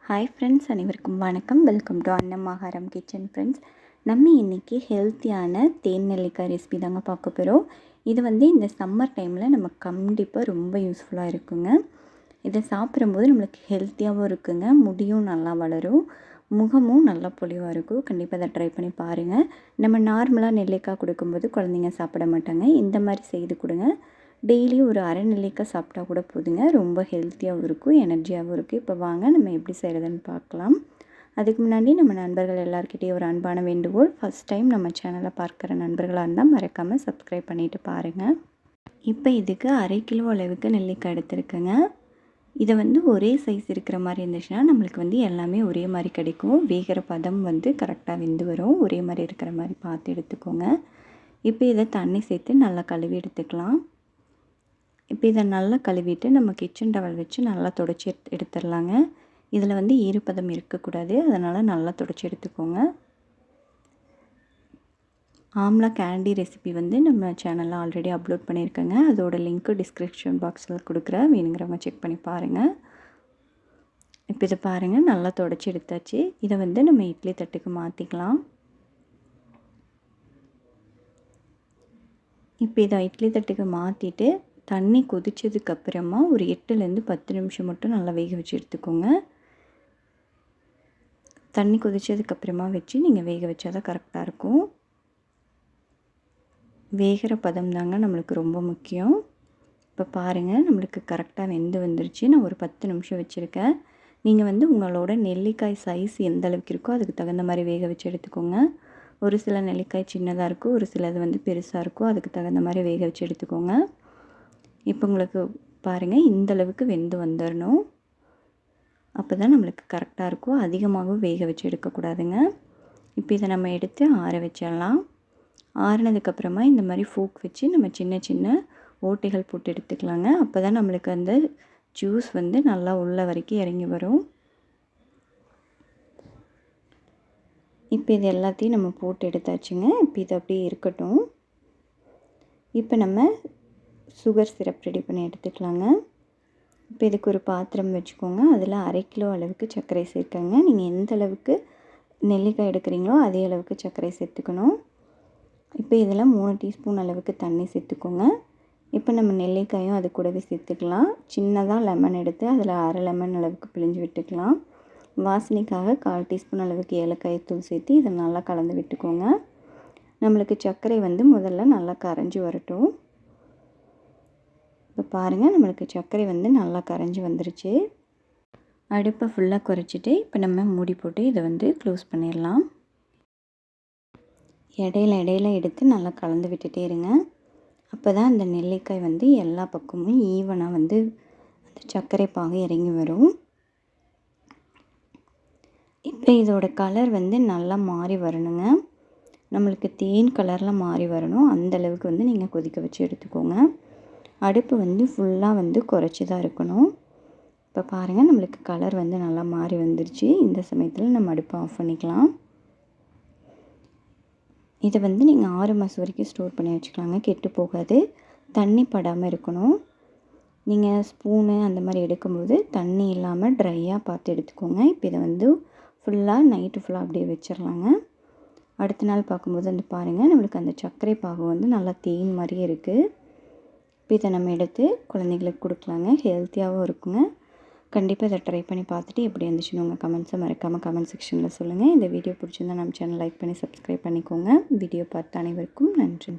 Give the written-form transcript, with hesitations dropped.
Hi friends, அனைவருக்கும் வணக்கம். Welcome to அன்னமாகாரம் கிச்சன் ஃப்ரெண்ட்ஸ். நம்ம இன்றைக்கி ஹெல்த்தியான தேன் நெல்லிக்காய் ரெசிபி தாங்க பார்க்க போகிறோம். இது இந்த சம்மர் டைமில் நம்ம கண்டிப்பாக ரொம்ப யூஸ்ஃபுல்லாக இருக்குங்க. இதை சாப்பிடும்போது நம்மளுக்கு ஹெல்த்தியாகவும் இருக்குங்க, முடியும் நல்லா வளரும், முகமும் நல்லா பொலிவாக இருக்கும். கண்டிப்பாக அதை ட்ரை பண்ணி பாருங்கள். நம்ம நார்மலாக நெல்லிக்காய் கொடுக்கும்போது குழந்தைங்க சாப்பிட மாட்டாங்க. இந்த மாதிரி செய்து கொடுங்க. டெய்லியும் ஒரு அரை நெல்லிக்காய் சாப்பிட்டா கூட போதுங்க. ரொம்ப ஹெல்த்தியாகவும் இருக்கும், எனர்ஜியாகவும் இருக்குது. இப்போ வாங்க நம்ம எப்படி செய்கிறதுன்னு பார்க்கலாம். அதுக்கு முன்னாடி நம்ம நண்பர்கள் எல்லாருக்கிட்டேயும் ஒரு அன்பான வேண்டுகோள். ஃபஸ்ட் டைம் நம்ம சேனலை பார்க்குற நண்பர்களாக இருந்தால் மறக்காமல் சப்ஸ்கிரைப் பண்ணிவிட்டு பாருங்கள். இப்போ இதுக்கு 1/2 கிலோ அளவுக்கு நெல்லிக்காய் எடுத்துருக்குங்க. இதை ஒரே சைஸ் இருக்கிற மாதிரி இருந்துச்சுன்னா நம்மளுக்கு எல்லாமே ஒரே மாதிரி கிடைக்கும். வேகிற பதம் கரெக்டாக வெந்து வரும். ஒரே மாதிரி இருக்கிற மாதிரி பார்த்து எடுத்துக்கோங்க. இப்போ இதை தண்ணி சேர்த்து நல்லா கழுவி எடுத்துக்கலாம். இப்போ இதை நல்லா கழுவிட்டு நம்ம கிச்சன் டவல் வச்சு நல்லா துடைச்சி எடுத்துடலாங்க. இதில் ஈரப்பதம் இருக்கக்கூடாது, அதனால் நல்லா துடைச்சி எடுத்துக்கோங்க. ஆம்லா கேண்டி ரெசிபி நம்ம சேனலில் ஆல்ரெடி அப்லோட் பண்ணியிருக்கேங்க. அதோட லிங்க்கு டிஸ்கிரிப்ஷன் பாக்ஸில் கொடுக்குறேன், வேணுங்கிறவங்க செக் பண்ணி பாருங்கள். இப்போ இதை பாருங்கள், நல்லா துடைச்சி எடுத்தாச்சு. இதை நம்ம இட்லி தட்டுக்கு மாற்றிக்கலாம். இப்போ இதை இட்லி தட்டுக்கு மாற்றிட்டு தண்ணி கொதித்ததுக்கப்புறமா ஒரு 8லேருந்து 10 நிமிஷம் மட்டும் நல்லா வேக வச்சு எடுத்துக்கோங்க. தண்ணி கொதித்ததுக்கப்புறமா வச்சு நீங்கள் வேக வச்சா தான் கரெக்டாக இருக்கும். வேகிற பதம் தாங்க நம்மளுக்கு ரொம்ப முக்கியம். இப்போ பாருங்கள், நம்மளுக்கு கரெக்டாக வெந்து வந்துருச்சு. நான் ஒரு 10 நிமிஷம் வச்சுருக்கேன். நீங்கள் உங்களோட நெல்லிக்காய் சைஸ் எந்த அளவுக்கு இருக்கோ அதுக்கு தகுந்த மாதிரி வேக வச்சு எடுத்துக்கோங்க. ஒரு சில நெல்லிக்காய் சின்னதாக இருக்கும், ஒரு சிலது பெருசாக இருக்கும். அதுக்கு தகுந்த மாதிரி வேக வச்சு எடுத்துக்கோங்க. இப்போ உங்களுக்கு பாருங்கள், இந்தளவுக்கு வெந்து வந்துடணும். அப்போ தான் நம்மளுக்கு கரெக்டாக இருக்கும். அதிகமாகவும் வேக வச்சு எடுக்கக்கூடாதுங்க. இப்போ இதை நம்ம எடுத்து ஆற வச்சிடலாம். ஆறினதுக்கப்புறமா இந்த மாதிரி ஃபோக் வச்சு நம்ம சின்ன சின்ன ஓட்டைகள் போட்டு எடுத்துக்கலாங்க. அப்போ தான் நம்மளுக்கு அந்த ஜூஸ் நல்லா உள்ள வரைக்கும் இறங்கி வரும். இப்போ இது எல்லாத்தையும் நம்ம போட்டு எடுத்தாச்சுங்க. இப்போ இது அப்படியே இருக்கட்டும். இப்போ நம்ம சுகர் சிரப் ரெடி பண்ணி எடுத்துக்கலாங்க. இப்போ இதுக்கு ஒரு பாத்திரம் வச்சுக்கோங்க. அதில் 1/2 கிலோ அளவுக்கு சர்க்கரை சேர்க்கங்க. நீங்கள் எந்த அளவுக்கு நெல்லிக்காய் எடுக்கிறீங்களோ அதே அளவுக்கு சர்க்கரை சேர்த்துக்கணும். இப்போ இதில் 3 டீஸ்பூன் அளவுக்கு தண்ணி சேர்த்துக்கோங்க. இப்போ நம்ம நெல்லிக்காயும் அது கூடவே சேர்த்துக்கலாம். சின்னதாக லெமன் எடுத்து அதில் 1/2 லெமன் அளவுக்கு பிழிஞ்சு விட்டுக்கலாம். வாசனைக்காக 1/4 டீஸ்பூன் அளவுக்கு ஏலக்காய் தூள் சேர்த்து இதை நல்லா கலந்து விட்டுக்கோங்க. நம்மளுக்கு சர்க்கரை முதல்ல நல்லா கரைஞ்சி வரட்டும். இப்போ பாருங்கள், நம்மளுக்கு சர்க்கரை நல்லா கரைஞ்சி வந்துருச்சு. அடுப்பை ஃபுல்லாக குறைச்சிட்டு இப்போ நம்ம மூடி போட்டு இதை க்ளோஸ் பண்ணிடலாம். இடையில எடுத்து நல்லா கலந்து விட்டுட்டே இருங்க. அப்போ தான் அந்த நெல்லிக்காய் எல்லா பக்கமும் ஈவனாக அந்த சர்க்கரை பாகு இறங்கி வரும். இப்போ இதோட கலர் நல்லா மாறி வரணுங்க. நம்மளுக்கு தேன் கலரில் மாறி வரணும். அந்தளவுக்கு நீங்கள் கொதிக்க வச்சு எடுத்துக்கோங்க. அடுப்பு ஃபுல்லாக குறைச்சி தான் இருக்கணும். இப்போ பாருங்கள், நம்மளுக்கு கலர் நல்லா மாறி வந்துருச்சு. இந்த சமயத்தில் நம்ம அடுப்பை ஆஃப் பண்ணிக்கலாம். இதை நீங்கள் 6 மாதம் வரைக்கும் ஸ்டோர் பண்ணி வச்சுக்கலாங்க, கெட்டு போகாது. தண்ணி படாமல் இருக்கணும். நீங்கள் ஸ்பூனு அந்த மாதிரி எடுக்கும்போது தண்ணி இல்லாமல் ட்ரையாக பார்த்து எடுத்துக்கோங்க. இப்போ இதை ஃபுல்லாக நைட்டு ஃபுல்லாக அப்படியே வச்சிடலாங்க. அடுத்த நாள் பார்க்கும்போது பாருங்கள், நம்மளுக்கு அந்த சர்க்கரை பாகு நல்லா தேன் மாதிரியே இருக்குது. இப்போ இதை நம்ம எடுத்து குழந்தைங்களுக்கு கொடுக்கலாங்க. ஹெல்த்தியாகவும் இருக்குங்க. கண்டிப்பாக இதை ட்ரை பண்ணி பார்த்துட்டு எப்படி இருந்துச்சுன்னு உங்கள் கமெண்ட்ஸை மறக்காமல் கமெண்ட் செக்ஷனில் சொல்லுங்கள். இந்த வீடியோ பிடிச்சிருந்தால் நம்ம சேனல் லைக் பண்ணி சப்ஸ்கிரைப் பண்ணிக்கோங்க. வீடியோ பார்த்த அனைவருக்கும் நன்றி.